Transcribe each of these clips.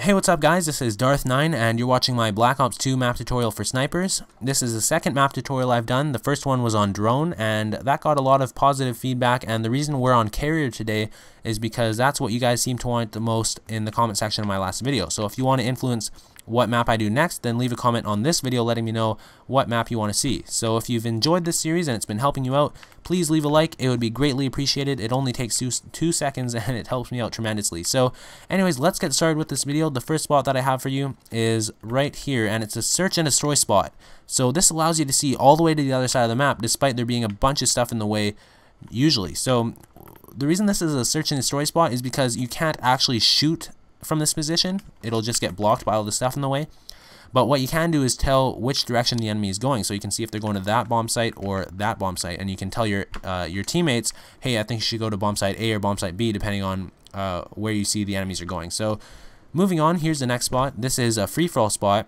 Hey, what's up guys, this is Darth9 and you're watching my Black Ops 2 map tutorial for snipers. This is the second map tutorial I've done. The first one was on drone and that got a lot of positive feedback, and the reason we're on carrier today is because that's what you guys seem to want the most in the comment section of my last video. So if you want to influence what map I do next, then leave a comment on this video letting me know what map you want to see. So if you've enjoyed this series and it's been helping you out, please leave a like. It would be greatly appreciated. It only takes 2 seconds and it helps me out tremendously. So anyways, let's get started with this video. The first spot that I have for you is right here, and it's a search and destroy spot. So this allows you to see all the way to the other side of the map despite there being a bunch of stuff in the way usually. So the reason this is a search and destroy spot is because you can't actually shoot from this position. It'll just get blocked by all the stuff in the way. But what you can do is tell which direction the enemy is going, so you can see if they're going to that bomb site or that bomb site, and you can tell your teammates, hey, I think you should go to bomb site A or bomb site B depending on where you see the enemies are going. So moving on, here's the next spot. This is a free-for-all spot,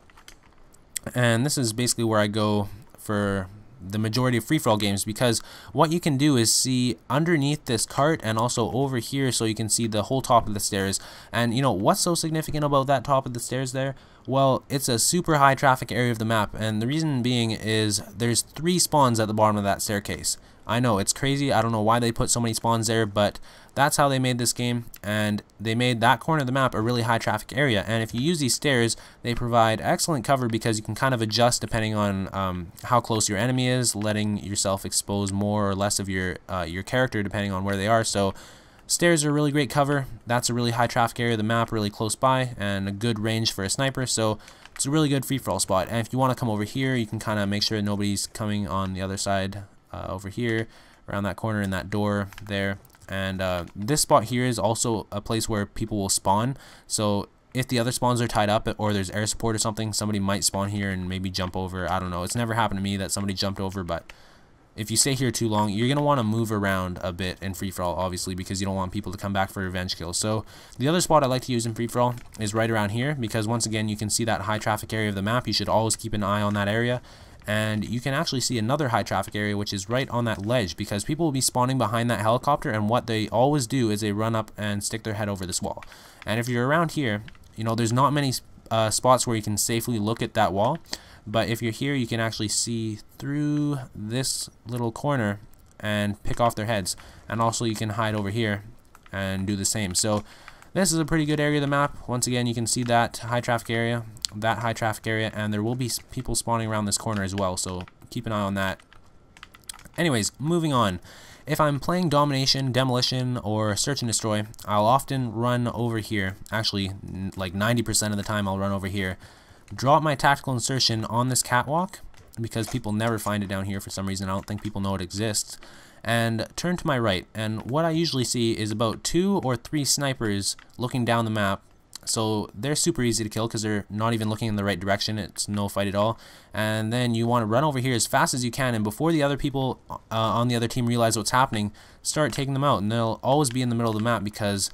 and this is basically where I go for the majority of free-for-all games, because what you can do is see underneath this cart and also over here, so you can see the whole top of the stairs. And you know what's so significant about that top of the stairs there? Well, it's a super high traffic area of the map, and the reason being is there's 3 spawns at the bottom of that staircase. I know it's crazy, I don't know why they put so many spawns there, but that's how they made this game, and they made that corner of the map a really high traffic area. And if you use these stairs, they provide excellent cover because you can kind of adjust depending on how close your enemy is, letting yourself expose more or less of your character depending on where they are. So stairs are a really great cover. That's a really high traffic area of the map, really close by, and a good range for a sniper. So it's a really good free-for-all spot. And if you want to come over here, you can kind of make sure nobody's coming on the other side over here, around that corner in that door there. And this spot here is also a place where people will spawn. So if the other spawns are tied up or there's air support or something, somebody might spawn here and maybe jump over. I don't know. It's never happened to me that somebody jumped over, but if you stay here too long, you're going to want to move around a bit in free-for-all, obviously, because you don't want people to come back for revenge kills. So the other spot I like to use in free-for-all is right around here, because once again, you can see that high traffic area of the map. You should always keep an eye on that area. And you can actually see another high traffic area, which is right on that ledge, because people will be spawning behind that helicopter, and what they always do is they run up and stick their head over this wall. And if you're around here, you know, there's not many spots where you can safely look at that wall, but if you're here, you can actually see through this little corner and pick off their heads. And also you can hide over here and do the same. So this is a pretty good area of the map. Once again, you can see that high traffic area, and there will be people spawning around this corner as well, so keep an eye on that. Anyways, moving on. If I'm playing domination, demolition, or search and destroy, I'll often run over here. Actually, like 90% of the time I'll run over here. Drop my tactical insertion on this catwalk, because people never find it down here for some reason. I don't think people know it exists. And turn to my right, and what I usually see is about 2 or 3 snipers looking down the map. So they're super easy to kill because they're not even looking in the right direction. It's no fight at all. And then you want to run over here as fast as you can, and before the other people on the other team realize what's happening, start taking them out. And they'll always be in the middle of the map because,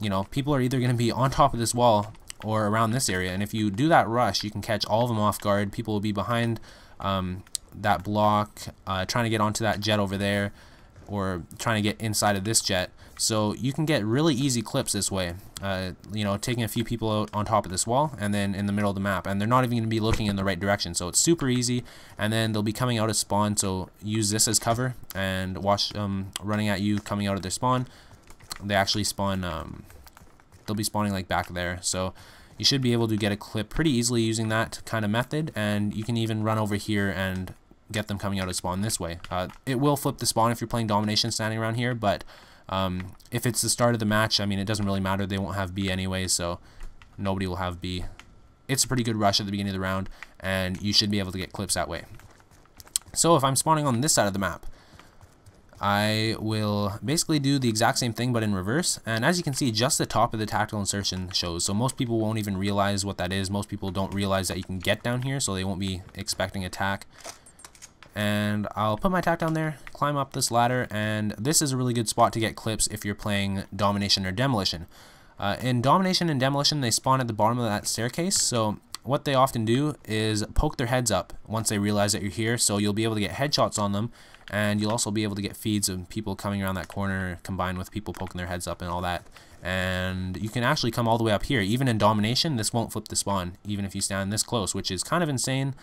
you know, people are either going to be on top of this wall or around this area. And if you do that rush, you can catch all of them off guard. People will be behind that block, trying to get onto that jet over there, or trying to get inside of this jet. So you can get really easy clips this way, you know, taking a few people out on top of this wall and then in the middle of the map, and they're not even going to be looking in the right direction. So it's super easy, and then they'll be coming out of spawn, so use this as cover and watch them running at you coming out of their spawn. They actually spawn, they'll be spawning like back there, so you should be able to get a clip pretty easily using that kind of method. And you can even run over here and get them coming out of spawn this way. It will flip the spawn if you're playing domination standing around here, but if it's the start of the match, I mean, it doesn't really matter. They won't have B anyway, so nobody will have B. It's a pretty good rush at the beginning of the round, and you should be able to get clips that way. So if I'm spawning on this side of the map, I will basically do the exact same thing but in reverse, and as you can see, just the top of the tactical insertion shows, so most people won't even realize what that is. Most people don't realize that you can get down here, so they won't be expecting attack. And I'll put my tack down there, climb up this ladder, and this is a really good spot to get clips if you're playing domination or demolition. In domination and demolition, they spawn at the bottom of that staircase, so what they often do is poke their heads up once they realize that you're here, so you'll be able to get headshots on them, and you'll also be able to get feeds of people coming around that corner combined with people poking their heads up and all that. And you can actually come all the way up here. Even in domination, this won't flip the spawn, even if you stand this close, which is kind of insane.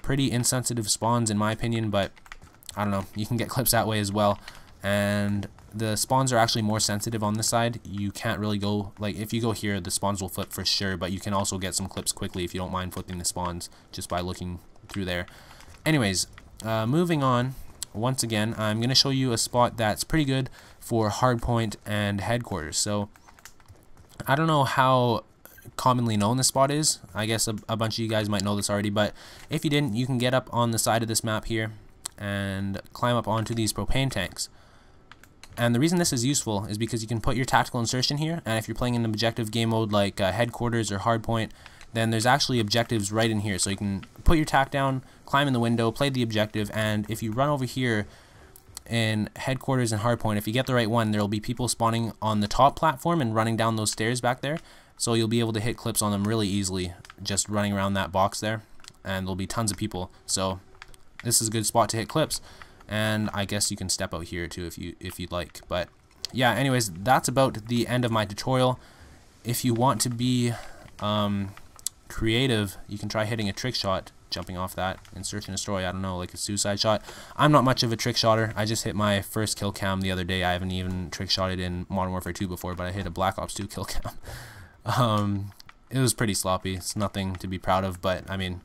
Pretty insensitive spawns in my opinion, but I don't know, you can get clips that way as well. And the spawns are actually more sensitive on this side. You can't really go, like if you go here, the spawns will flip for sure, but you can also get some clips quickly if you don't mind flipping the spawns just by looking through there. Anyways, moving on, once again, I'm going to show you a spot that's pretty good for hardpoint and headquarters. So I don't know how commonly known this spot is. I guess a bunch of you guys might know this already, but if you didn't, you can get up on the side of this map here and climb up onto these propane tanks. And the reason this is useful is because you can put your tactical insertion here, and if you're playing in an objective game mode like headquarters or hardpoint, then there's actually objectives right in here. So you can put your tac down, climb in the window, play the objective, and if you run over here in headquarters and hardpoint, if you get the right one, there will be people spawning on the top platform and running down those stairs back there. So you'll be able to hit clips on them really easily just running around that box there, and there'll be tons of people. So this is a good spot to hit clips, and I guess you can step out here too if you'd like. But yeah, anyways, that's about the end of my tutorial. If you want to be creative, you can try hitting a trick shot, jumping off that, insertion destroy, I don't know, like a suicide shot. I'm not much of a trick shotter. I just hit my first kill cam the other day. I haven't even trick shotted in Modern Warfare 2 before, but I hit a Black Ops 2 kill cam. It was pretty sloppy. It's nothing to be proud of, but I mean,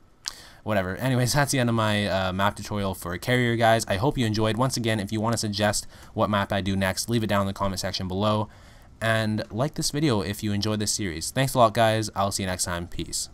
whatever. Anyways, that's the end of my map tutorial for Carrier, guys. I hope you enjoyed. Once again, if you want to suggest what map I do next, leave it down in the comment section below, and like this video if you enjoyed this series. Thanks a lot, guys. I'll see you next time. Peace.